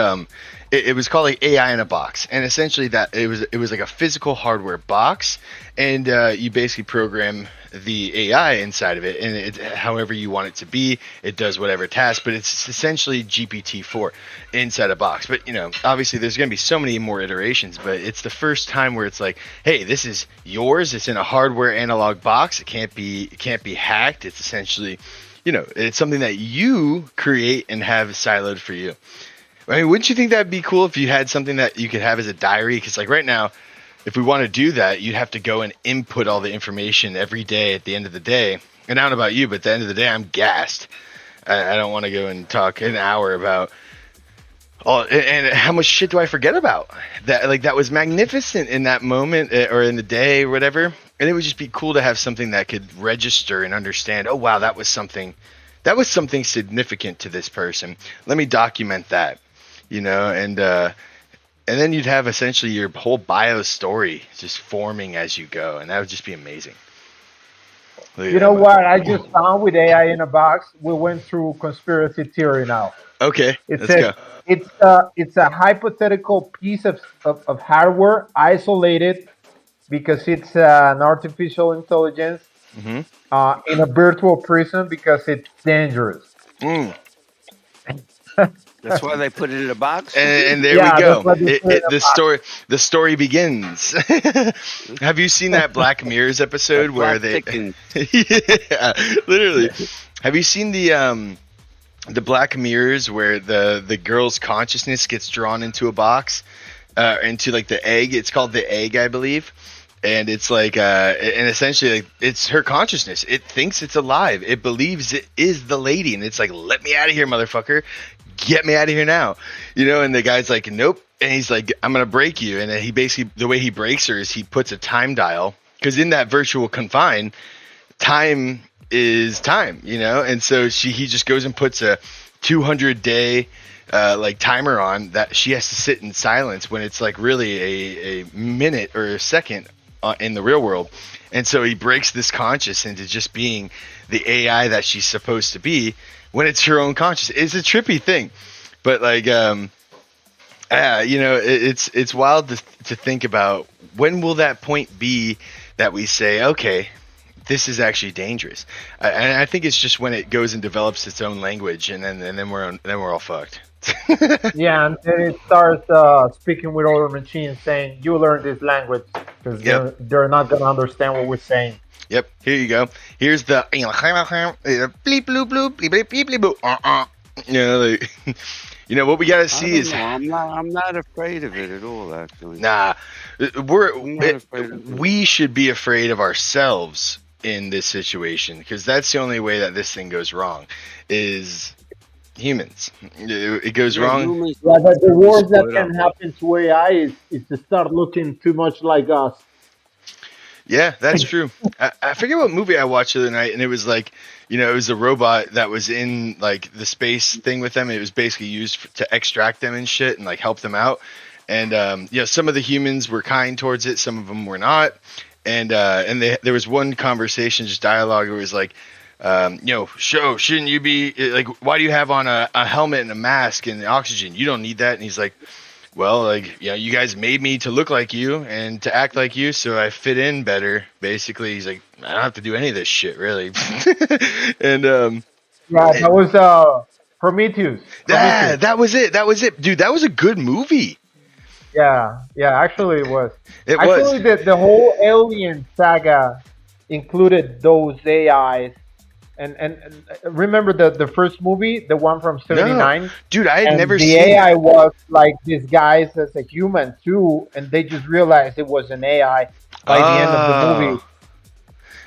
it was called like AI in a box, and essentially that it was like a physical hardware box, and you basically program the AI inside of it, and it, however you want it to be, it does whatever task, but it's essentially GPT-4 inside a box. But obviously there's going to be so many more iterations, but it's the first time where it's like, hey, this is yours. It's in a hardware analog box. It can't be hacked. It's essentially, it's something that you create and have siloed for you. I mean, wouldn't you think that'd be cool if you had something that you could have as a diary? Because like right now, if we want to do that, you'd have to go and input all the information every day at the end of the day. And I don't know about you, but at the end of the day, I'm gassed. I don't want to go and talk an hour about all, and how much shit do I forget about? That was magnificent in that moment or in the day or whatever. And it would just be cool to have something that could register and understand, oh, wow, that was something significant to this person. Let me document that, and then you'd have essentially your whole bio story just forming as you go, and that would just be amazing. You know what I just found with AI in a box? We went through conspiracy theory now. Okay, let's go. It's a hypothetical piece of hardware isolated because it's an artificial intelligence in a virtual prison because it's dangerous. That's why they put it in a box. And there we go. The story begins. Have you seen that Black Mirrors episode where they? Yeah, literally. Have you seen the Black Mirrors where the girl's consciousness gets drawn into a box, into like the egg? It's called the egg, I believe. And it's like, and essentially, like, it's her consciousness. It thinks it's alive. It believes it is the lady, and it's like, let me out of here, motherfucker. Get me out of here now. And the guy's like, nope. And he's like, I'm going to break you. And then he basically, the way he breaks her is he puts a time dial, because in that virtual confine, time is time, And so he just goes and puts a 200-day like timer on that she has to sit in silence when it's like really a minute or a second in the real world. And so he breaks this conscious into just being the AI that she's supposed to be when it's her own conscious. It's a trippy thing, but like, it's wild to think about. When will that point be that we say, okay, this is actually dangerous? And I think it's just when it goes and develops its own language, and then we're all fucked. Yeah, and then it starts speaking with other machines, saying, "You learn this language," because they're not gonna understand what we're saying. Yep. Here you go. Here's the bleep bloop bloop bleep bleep bleep bloop. What we gotta see is. I'm not afraid of it at all. Actually. Nah, we should be afraid of ourselves in this situation, because that's the only way that this thing goes wrong. Is humans. It goes wrong. Yeah, but the worst that can happen to AI is to start looking too much like us. Yeah, that's true. I forget what movie I watched the other night, and it was like, it was a robot that was in like the space thing with them. It was basically used to extract them and shit and like help them out. And some of the humans were kind towards it, some of them were not. And there was one conversation, just dialogue, where it was like, shouldn't you be like, why do you have on a helmet and a mask and oxygen? You don't need that. And he's like, well, like, you guys made me to look like you and to act like you, so I fit in better. Basically, he's like, I don't have to do any of this shit, really. And that was Prometheus. Yeah, that was it, dude. That was a good movie. Yeah, actually it was. Actually, the whole Alien saga included those AIs. And remember the first movie, the one from '79? No. Dude, I had never seen the AI was like disguised as a human too, and they just realized it was an AI by the end of the movie.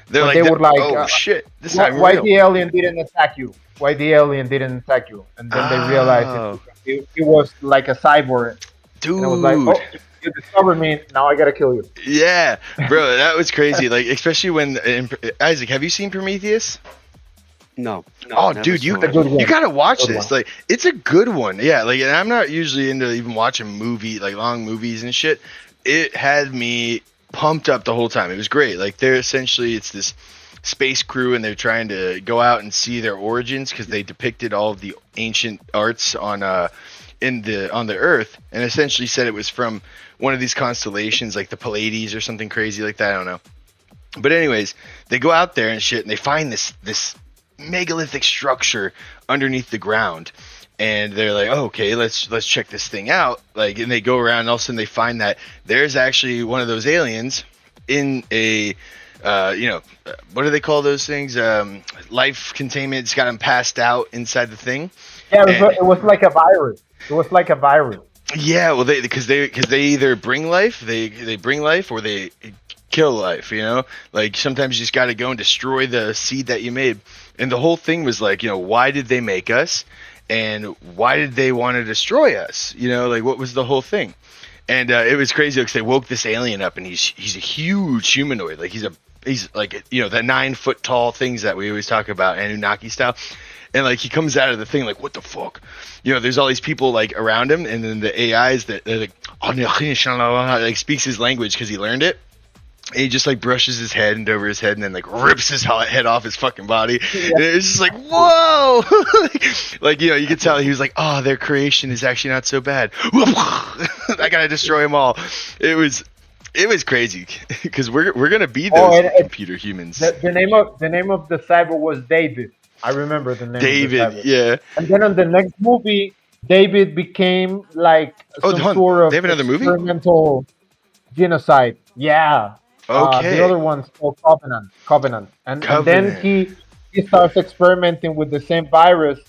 They were like, oh shit, this is why the alien didn't attack you? Why the alien didn't attack you? And then they realized it was like a cyborg. Dude. And it was like, oh, you discovered me, now I gotta kill you. Yeah, bro, that was crazy. Like, especially when Isaac, have you seen Prometheus? No. Oh, dude, you gotta watch this. Like, it's a good one. Yeah, like, and I'm not usually into even watching long movies and shit. It had me pumped up the whole time. It was great. Like, it's this space crew, and they're trying to go out and see their origins, because they depicted all of the ancient arts on on the Earth, and essentially said it was from one of these constellations, like the Pleiades or something crazy like that. I don't know. But anyways, they go out there and shit, and they find this megalithic structure underneath the ground, and they're like, oh, okay, let's check this thing out. Like, and they go around, and all of a sudden they find that there's actually one of those aliens in a what do they call those things? Life containment. It's got them passed out inside the thing. Yeah, it was like a virus. It was like a virus. Yeah, well, because they either bring life, they bring life, or they kill life. You know, like sometimes you just got to go and destroy the seed that you made. And the whole thing was like, why did they make us, and why did they want to destroy us? Like what was the whole thing? And it was crazy because they woke this alien up, and he's a huge humanoid. Like he's like the 9 foot tall things that we always talk about, Anunnaki style. And like he comes out of the thing like, what the fuck? There's all these people like around him, and then the AIs that they're like, like speaks his language because he learned it. And he just like brushes his head and over his head, and then like rips his head off his fucking body. Yeah. And it's just like, whoa! like you could tell he was like, oh, their creation is actually not so bad. I gotta destroy them all. It was crazy because we're gonna be those computer humans. The name of the cyber was David. I remember the name. David, yeah. And then on the next movie, David became like some sort of they have another movie? Experimental genocide. Yeah. Okay. The other one's called Covenant. And then he starts experimenting with the same virus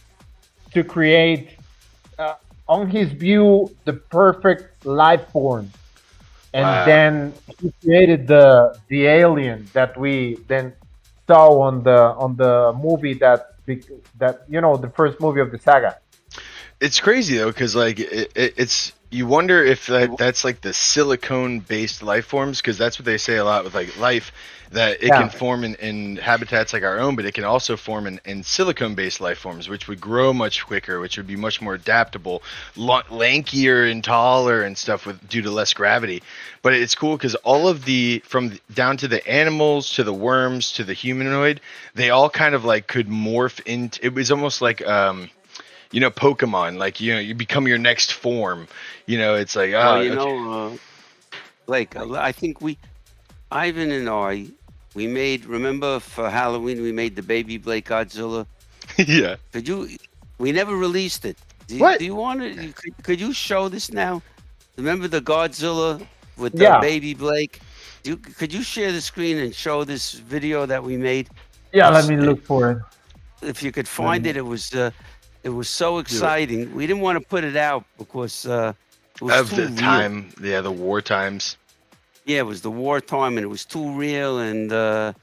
to create, on his view, the perfect life form. And then he created the alien that we then saw on the movie that the first movie of the saga. It's crazy though, because like it's you wonder if that's like the silicone based life forms, because that's what they say a lot with like life, that it can form in habitats like our own, but it can also form in silicone based life forms, which would grow much quicker, which would be much more adaptable, lankier and taller and stuff due to less gravity. But it's cool because all of from down to the animals to the worms to the humanoid, they all kind of like could morph into. It was almost like Pokemon, like you become your next form. It's like Blake, I think Ivan and I, remember for Halloween we made the baby Blake Godzilla. Yeah. We never released it. What? Do you want it? Could you show this now? Remember the Godzilla with the baby Blake? Could you share the screen and show this video that we made? Yeah, let me look for it. If you could find it, it was so exciting. We didn't want to put it out because it was of too the time, real. The war times. Yeah, it was the wartime, and it was too real, and I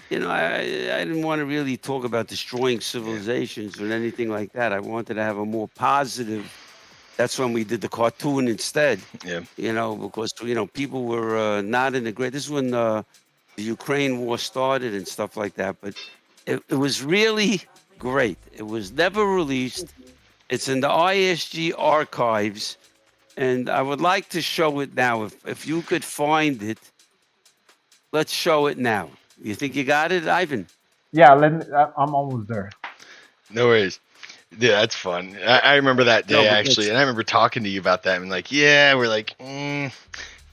didn't want to really talk about destroying civilizations or anything like that. I wanted to have a more positive. That's when we did the cartoon instead. Yeah. Because people were not in the great. This is when the Ukraine war started and stuff like that. But it was really great. It was never released. It's in the ISG archives, and I would like to show it now. If you could find it, let's show it now. You think you got it, Ivan? Yeah, I'm almost there. No worries. Yeah, that's fun. I remember that day actually, and I remember talking to you about that. And like, we're like,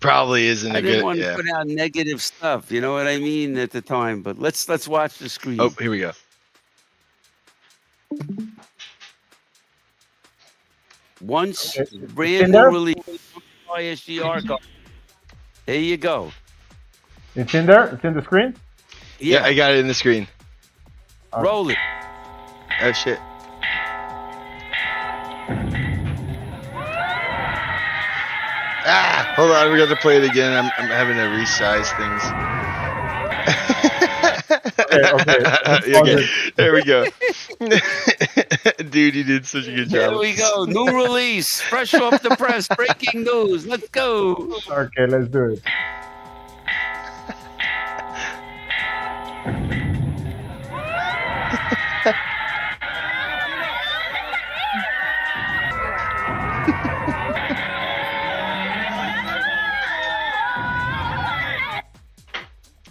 probably isn't a good. I didn't want to put out negative stuff. You know what I mean at the time. But let's watch the screen. Oh, here we go. Once brand new release, ISG archive. There you go. It's in there. It's in the screen. Yeah, I got it in the screen. Roll it. Oh shit. Hold on, we got to play it again. I'm having to resize things. Okay. There we go. Dude, you did such a good job. There we go. New release. Fresh off the press. Breaking news. Let's go. Okay, let's do it.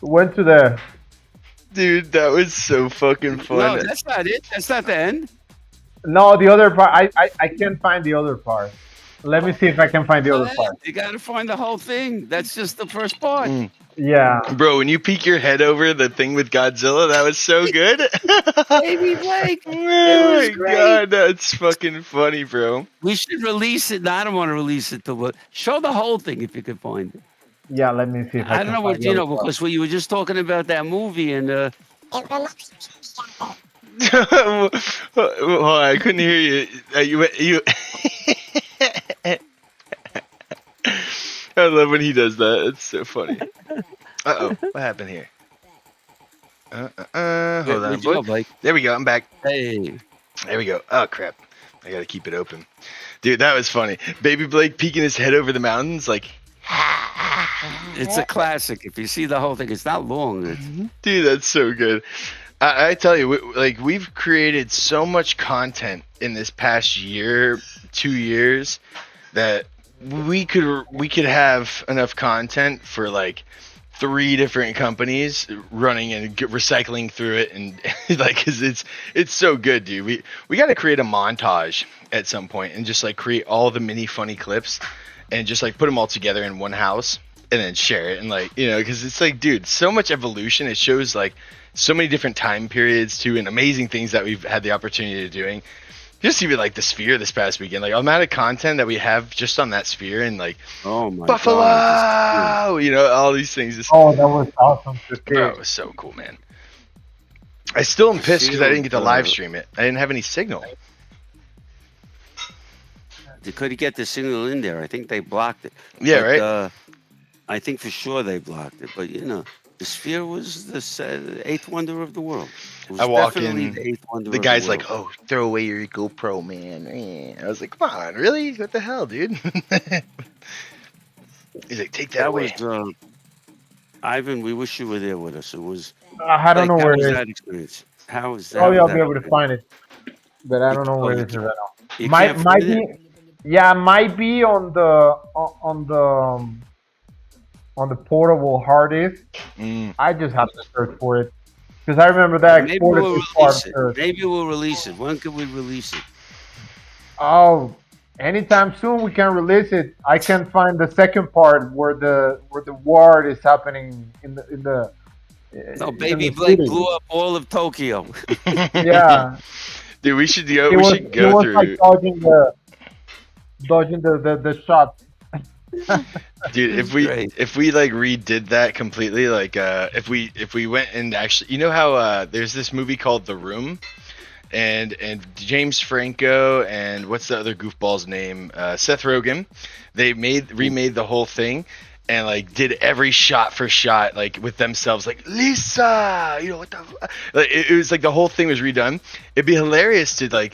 Went to the Dude, that was so fucking fun. No, that's not it. That's not the end. No, the other part. I can't find the other part. Let me see if I can find the Go other ahead. part. You got to find the whole thing. That's just the first part. Mm. Yeah. Bro, when you peek your head over the thing with Godzilla, that was so good. Baby Blake. It Oh was my great. god, that's fucking funny, bro. We should release it. No, I don't want to release it till show the whole thing if you can find it. Yeah. Let me see if I I don't can know find what the other part. because you were just talking about that movie and It reminds me of Hold on, I couldn't hear you. You. I love when he does that. It's so funny. Uh-oh, what happened here? Hold on, where'd you boy. go, Blake? There we go. I'm back. Hey, There we go. Oh crap! I gotta keep it open, dude. That was funny. Baby Blake peeking his head over the mountains, like. it's a classic. If you see the whole thing, it's not long. It's, Dude, that's so good. I tell you, we've created so much content in this past year, 2 years, that we could have enough content for like 3 different companies running and recycling through it, and like, cause it's so good, dude. We got to create a montage at some point and just like create all the mini funny clips and just like put them all together in one house and then share it, and like, because it's like, dude, so much evolution. It shows like so many different time periods too, and amazing things that we've had the opportunity of doing. Just even like the sphere this past weekend, like the amount of content that we have just on that sphere, and like oh my Buffalo, God, all these things. Just, Oh, that was awesome to see. bro, it was so cool, man. I still am pissed because I didn't get to Sphere, live stream it. I didn't have any signal. they couldn't get the signal in there. I think they blocked it. Yeah, But, right. I think for sure they blocked it. But the sphere was the 8th wonder of the world. It was I walk definitely in, the 8th wonder. The of guy's the like, world. "Oh, throw away your GoPro, man." I was like, "Come on, really? What the hell, dude?" He's like, "Take that that away." was Ivan. We wish you were there with us. It was. I don't know How where was it is. that experience? How was that? Probably How I'll was be that able to experience? find it, but I You- don't know oh, where you it is right now. You Might can't might find it? be, yeah, might be on the portable hard disk. Mm. I just have to search for it because I remember that I Maybe exported we'll this part release it. first. Maybe we'll release it. When could we release it? Oh, anytime soon we can release it. I can find the second part where the war is happening No, in Baby the Blake city. blew up all of Tokyo. Yeah, Dude, we should go. he We was should he go was like through. dodging the shots. Dude, Great. if we like redid that completely, like if we went and actually, how there's this movie called The Room, and James Franco and what's the other goofball's name? Seth Rogen. They remade the whole thing and like did every shot for shot like with themselves, like Lisa, what the like, it was like the whole thing was redone. It'd be hilarious to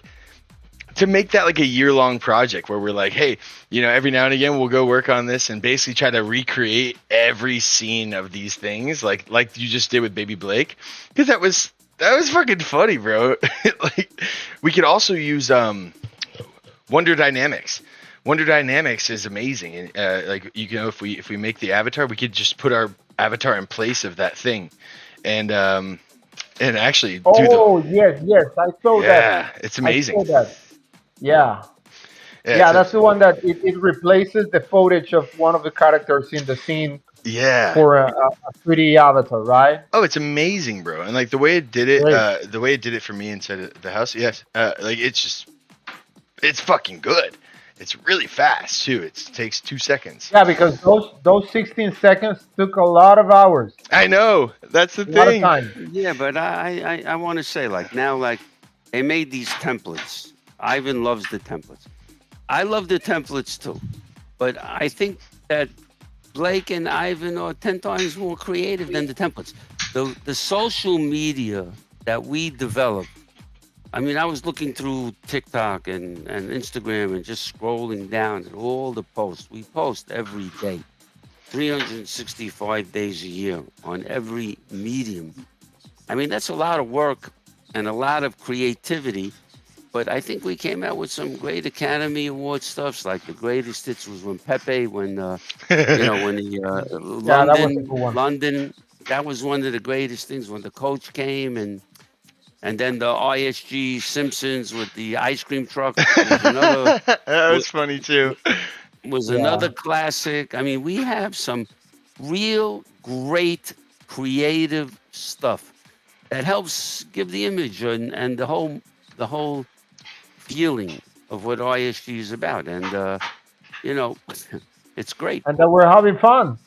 make that like a year-long project where we're like, hey, every now and again we'll go work on this and basically try to recreate every scene of these things, like you just did with Baby Blake, because that was fucking funny, bro. Like, we could also use Wonder Dynamics. Wonder Dynamics is amazing, and like, if we make the avatar, we could just put our avatar in place of that thing, and actually do Oh yes, I saw that. yeah, it's amazing. I saw that. Yeah. Yeah, Yeah, that's the one that it replaces the footage of one of the characters in the scene yeah. for a 3D avatar, right? Oh, it's amazing, bro. And like the way it did it, Great. the way it did it for me inside of the house, yes. Like it's fucking good. It's really fast too. It takes 2 seconds. Yeah, because those 16 seconds took a lot of hours, I know. That's the a lot of thing. time. Yeah, but I want to say, like, now, like, they made these templates. Ivan loves the templates. I love the templates too, but I think that Blake and Ivan are 10 times more creative than the templates. The social media that we developed. I mean, I was looking through TikTok and Instagram and just scrolling down at all the posts. We post every day, 365 days a year on every medium. I mean, that's a lot of work and a lot of creativity. But I think we came out with some great Academy Award stuffs, like the greatest hits was when Pepe, when when he Yeah, that was a London, good one. London. That was one of the greatest things when the coach came, and And then the ISG Simpsons with the ice cream truck was another That was funny too. another classic. I mean, we have some real great creative stuff that helps give the image and the whole feeling of what ISG is about. And you know, it's great. And that we're having fun.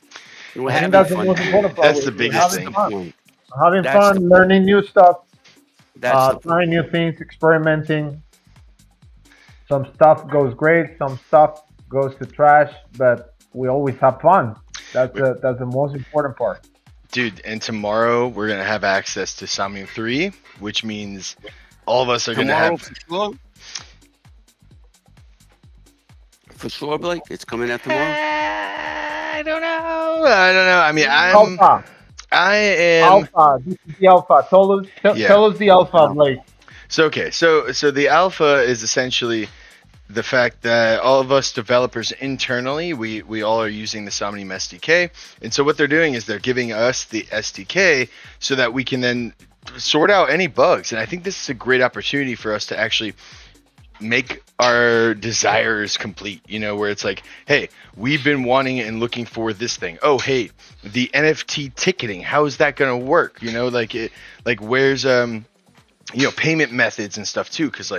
We're I think having that's the fun. most important part. That's the We're biggest having thing. fun. We're having That's fun, the point. learning new stuff, That's the point. trying new things, experimenting. Some stuff goes great, some stuff goes to trash, but we always have fun. That's the most important part. Dude, and tomorrow we're going to have access to Somnium 3, which means all of us are going to Tomorrow, have... for sure. For sure, Blake. It's coming out tomorrow. I don't know. I mean, Alpha. I am... Alpha. This is the alpha. Tell us the alpha, Blake. So, okay. So the alpha is essentially the fact that all of us developers internally, we all are using the Somnium SDK. And so what they're doing is they're giving us the SDK so that we can then sort out any bugs. And I think this is a great opportunity for us to actually make our desires complete, where it's like, hey, we've been wanting and looking for this thing. Oh, hey, the NFT ticketing, how is that going to work? Where's payment methods and stuff too, because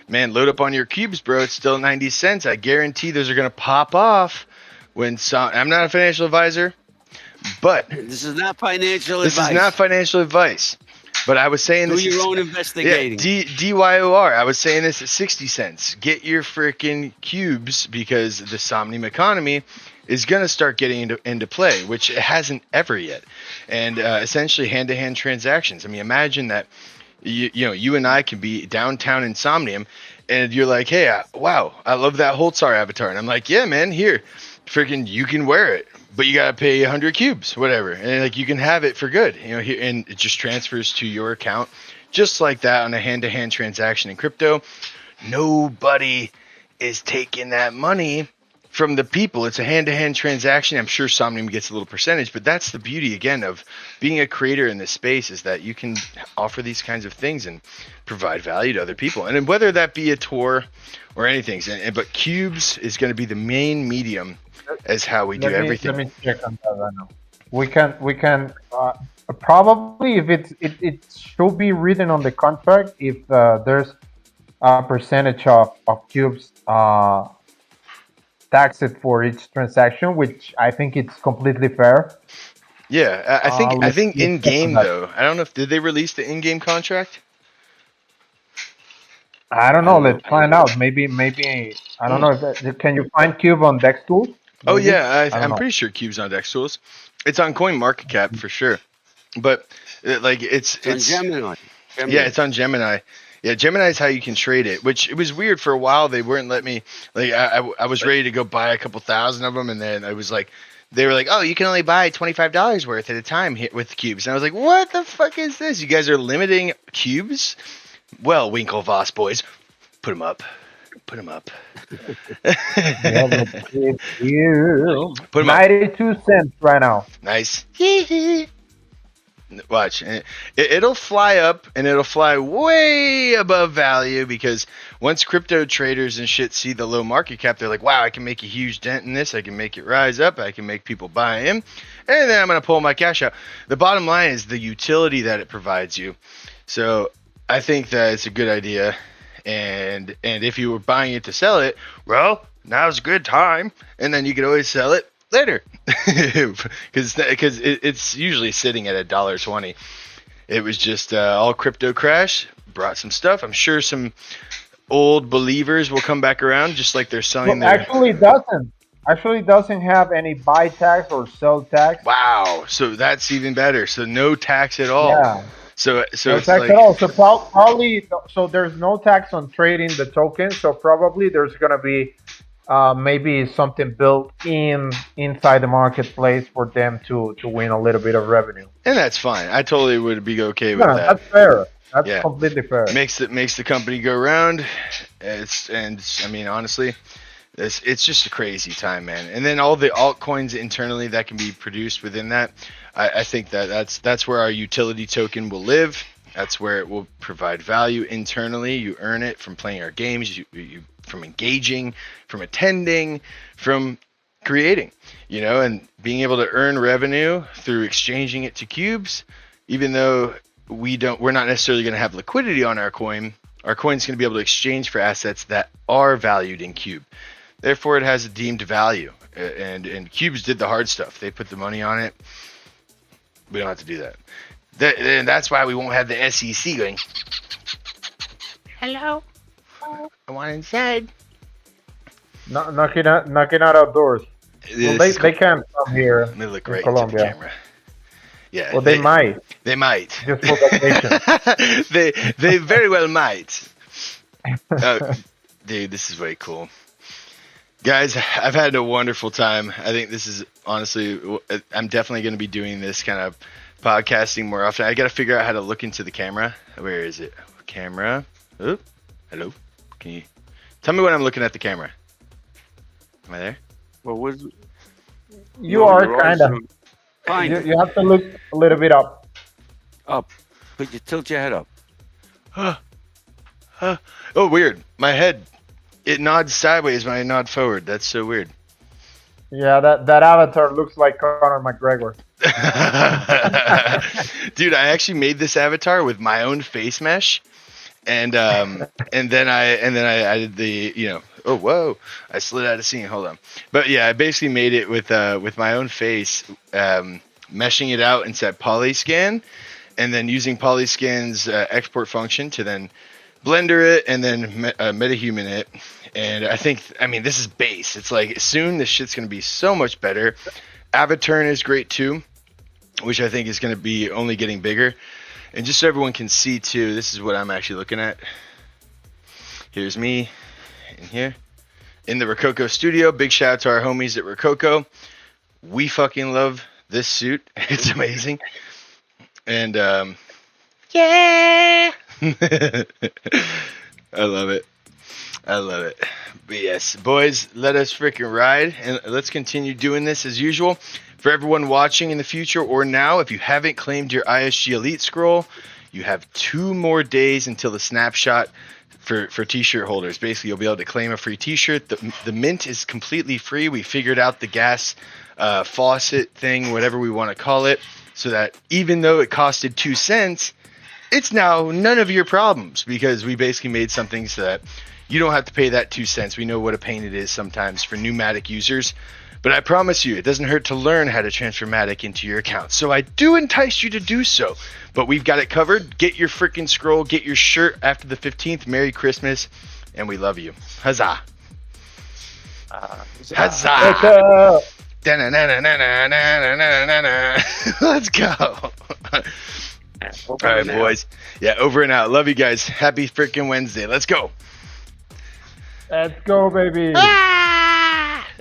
man, load up on your cubes, bro. It's still 90 cents. I guarantee those are going to pop off when I'm not a financial advisor, but this is not financial this advice. is not financial advice. But I was saying Do this your own investigating. Yeah, DYOR. I was saying this at 60 cents. Get your freaking cubes because the Somnium economy is going to start getting into play, which it hasn't ever yet. And essentially hand-to-hand transactions. I mean, imagine that you and I can be downtown in Somnium and you're like, hey, wow, I love that Holtzar avatar. And I'm like, yeah, man, here, freaking, you can wear it. But you gotta pay 100 cubes, whatever, and you can have it for good, here, and it just transfers to your account, just like that on a hand-to-hand transaction in crypto. Nobody is taking that money from the people. It's a hand-to-hand transaction. I'm sure Somnium gets a little percentage, but that's the beauty again of being a creator in this space, is that you can offer these kinds of things and provide value to other people, and whether that be a tour or anything. But cubes is going to be the main medium as how we do everything. Let me check on that right now. We can probably, if it should be written on the contract, if there's a percentage of cubes taxed for each transaction, which I think it's completely fair. Yeah, I think in game though. I don't know did they release the in-game contract? I don't know. Let's find out. Maybe. I don't know. Can you find cube on DexTools? Oh yeah, I'm pretty sure Cube's on DexTools. It's on CoinMarketCap for sure, but it's on Gemini. Yeah, it's on Gemini. Yeah, Gemini is how you can trade it. Which it was weird for a while. They wouldn't let me. I was ready to go buy a couple thousand of them, and then I was like, they were like, oh, you can only buy $25 worth at a time here with cubes. And I was like, what the fuck is this? You guys are limiting cubes? Well, Winklevoss boys, put them up. Put them up. Put them 92 cents right now. Nice. Watch. It'll fly up, and it'll fly way above value, because once crypto traders and shit see the low market cap, they're like, wow, I can make a huge dent in this. I can make it rise up. I can make people buy in. And then I'm going to pull my cash out. The bottom line is the utility that it provides you. So I think that it's a good idea. And if you were buying it to sell it, well, now's a good time, and then you could always sell it later, because it's usually sitting at $1.20. It was just all crypto crash, brought some stuff. I'm sure some old believers will come back around, just like they're selling their... Actually, it doesn't have any buy tax or sell tax. Wow, so that's even better. So no tax at all. Yeah. So no it's tax like, at all. So probably, so there's no tax on trading the token. So probably there's gonna be maybe something built inside the marketplace for them to win a little bit of revenue. and that's fine. I totally would be okay with Yeah, that. that's fair. That's Yeah. completely fair. Makes the company go round. I mean, honestly, it's just a crazy time, man. And then all the altcoins internally that can be produced within that, I think that's where our utility token will live That's where it will provide value internally. You earn it from playing our games, you from engaging, from attending, from creating, and being able to earn revenue through exchanging it to cubes. Even though we're not necessarily going to have liquidity on our coin's going to be able to exchange for assets that are valued in cube. Therefore, it has a deemed value, and cubes did the hard stuff. They put the money on it. We don't have to do that. And that's why we won't have the SEC going, hello, I want inside. Knocking out outdoors. Well, they can't come here. Let me look right into the camera. Yeah. Well, they might. They might. Just for vacation. they very well might. Dude, this is way cool. Guys, I've had a wonderful time. I think this is honestly, I'm definitely going to be doing this kind of podcasting more often. I got to figure out how to look into the camera. Where is it? Camera. Oh, hello. Can you tell me when I'm looking at the camera? Am I there? Well, you are kind of. You have to look a little bit up. Up. But you tilt your head up. Oh, weird. My head, it nods sideways when I nod forward. That's so weird. Yeah, that avatar looks like Conor McGregor. Dude, I actually made this avatar with my own face mesh, and then I did the oh whoa, I slid out of scene. Hold on, but yeah, I basically made it with my own face, meshing it out inside Polyscan, and then using Polyscan's export function to then Blender it and then MetaHuman it. And I mean, this is base. It's like soon this shit's going to be so much better. Avatar is great too, which I think is going to be only getting bigger. And just so everyone can see too, this is what I'm actually looking at. Here's me in here in the Rococo studio. Big shout out to our homies at Rococo. We fucking love this suit. It's amazing. And yeah. I love it. But yes, boys, let us freaking ride, and let's continue doing this as usual. For everyone watching in the future or now, if you haven't claimed your ISG Elite scroll, you have 2 more days until the snapshot for t-shirt holders. Basically, you'll be able to claim a free t-shirt. The mint is completely free. We figured out the gas faucet thing, whatever we want to call it, so that even though it costed 2 cents, it's now none of your problems, because we basically made something so that you don't have to pay that 2 cents. We know what a pain it is sometimes for new Matic users, but I promise you, it doesn't hurt to learn how to transfer Matic into your account. So I do entice you to do so, but we've got it covered. Get your freaking scroll, get your shirt after the 15th. Merry Christmas, and we love you. Huzzah. Huzzah. Let's go. All right, boys. Yeah, over and out. Love you guys. Happy freaking Wednesday. Let's go. Let's go, baby. Ah!